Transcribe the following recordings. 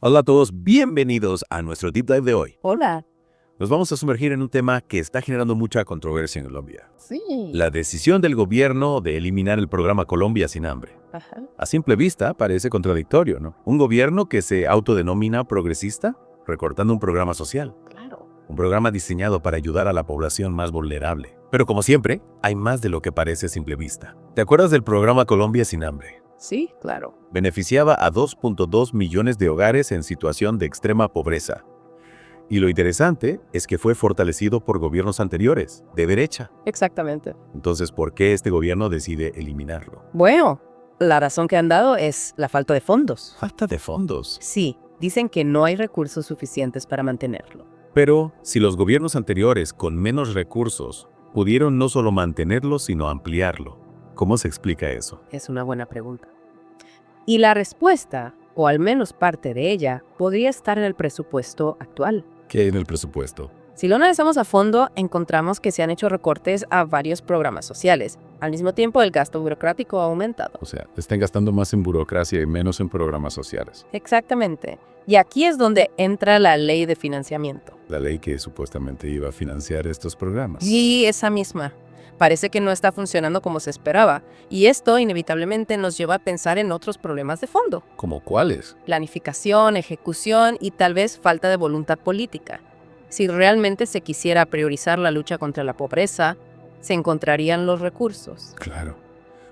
Hola a todos, bienvenidos a nuestro Deep Dive de hoy. Hola. Nos vamos a sumergir en un tema que está generando mucha controversia en Colombia. Sí. La decisión del gobierno de eliminar el programa Colombia sin hambre. Ajá. A simple vista parece contradictorio, ¿no? Un gobierno que se autodenomina progresista, recortando un programa social. Claro. Un programa diseñado para ayudar a la población más vulnerable. Pero como siempre, hay más de lo que parece a simple vista. ¿Te acuerdas del programa Colombia sin hambre? Sí, claro. Beneficiaba a 2.2 millones de hogares en situación de extrema pobreza. Y lo interesante es que fue fortalecido por gobiernos anteriores, de derecha. Exactamente. Entonces, ¿por qué este gobierno decide eliminarlo? Bueno, la razón que han dado es la falta de fondos. Falta de fondos. Sí, dicen que no hay recursos suficientes para mantenerlo. Pero, si los gobiernos anteriores, con menos recursos, pudieron no solo mantenerlo, sino ampliarlo, ¿cómo se explica eso? Es una buena pregunta. Y la respuesta, o al menos parte de ella, podría estar en el presupuesto actual. ¿Qué hay en el presupuesto? Si lo analizamos a fondo, encontramos que se han hecho recortes a varios programas sociales. Al mismo tiempo, el gasto burocrático ha aumentado. O sea, están gastando más en burocracia y menos en programas sociales. Exactamente. Y aquí es donde entra la ley de financiamiento. La ley que supuestamente iba a financiar estos programas. Y esa misma. Parece que no está funcionando como se esperaba. Y esto inevitablemente nos lleva a pensar en otros problemas de fondo. ¿Cómo cuáles? Planificación, ejecución y tal vez falta de voluntad política. Si realmente se quisiera priorizar la lucha contra la pobreza, se encontrarían los recursos. Claro,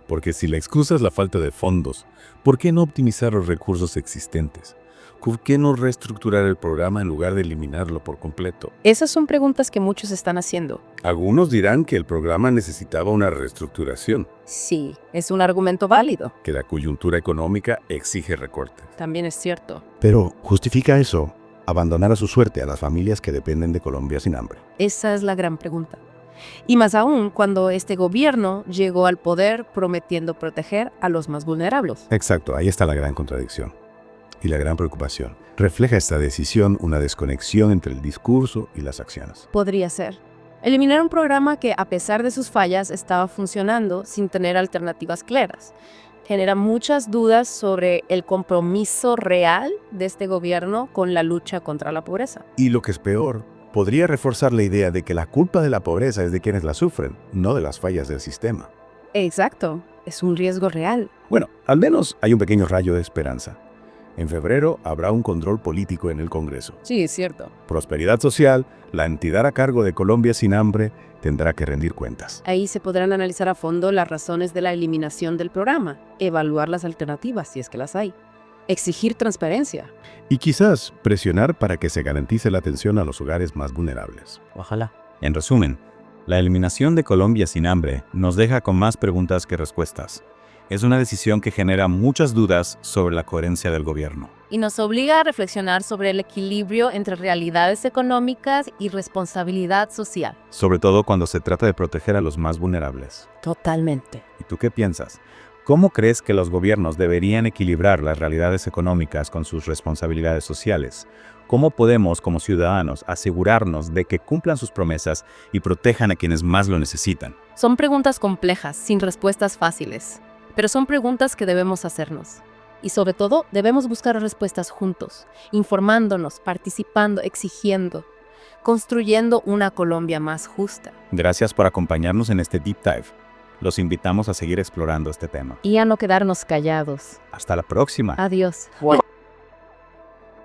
porque si la excusa es la falta de fondos, ¿por qué no optimizar los recursos existentes? ¿Por qué no reestructurar el programa en lugar de eliminarlo por completo? Esas son preguntas que muchos están haciendo. Algunos dirán que el programa necesitaba una reestructuración, Sí, es un argumento válido. que la coyuntura económica exige recortes. También es cierto. Pero, ¿justifica eso abandonar a su suerte a las familias que dependen de Colombia sin hambre? Esa es la gran pregunta. Y más aún cuando este gobierno llegó al poder prometiendo proteger a los más vulnerables. Exacto, ahí está la gran contradicción y la gran preocupación. Refleja esta decisión una desconexión entre el discurso y las acciones. Podría ser. Eliminar un programa que, a pesar de sus fallas, estaba funcionando sin tener alternativas claras. Genera muchas dudas sobre el compromiso real de este gobierno con la lucha contra la pobreza. Y lo que es peor, podría reforzar la idea de que la culpa de la pobreza es de quienes la sufren, no de las fallas del sistema. Exacto, es un riesgo real. Bueno, al menos hay un pequeño rayo de esperanza. En febrero habrá un control político en el Congreso. Sí, es cierto. Prosperidad social, la entidad a cargo de Colombia sin hambre, tendrá que rendir cuentas. Ahí se podrán analizar a fondo las razones de la eliminación del programa, evaluar las alternativas si es que las hay, exigir transparencia. Y quizás presionar para que se garantice la atención a los hogares más vulnerables. Ojalá. En resumen, la eliminación de Colombia sin hambre nos deja con más preguntas que respuestas. Es una decisión que genera muchas dudas sobre la coherencia del gobierno. Y nos obliga a reflexionar sobre el equilibrio entre realidades económicas y responsabilidad social. Sobre todo cuando se trata de proteger a los más vulnerables. Totalmente. ¿Y tú qué piensas? ¿Cómo crees que los gobiernos deberían equilibrar las realidades económicas con sus responsabilidades sociales? ¿Cómo podemos, como ciudadanos, asegurarnos de que cumplan sus promesas y protejan a quienes más lo necesitan? Son preguntas complejas, sin respuestas fáciles, pero son preguntas que debemos hacernos. Y sobre todo, debemos buscar respuestas juntos, informándonos, participando, exigiendo, construyendo una Colombia más justa. Gracias por acompañarnos en este Deep Dive. Los invitamos a seguir explorando este tema. Y a no quedarnos callados. Hasta la próxima. Adiós.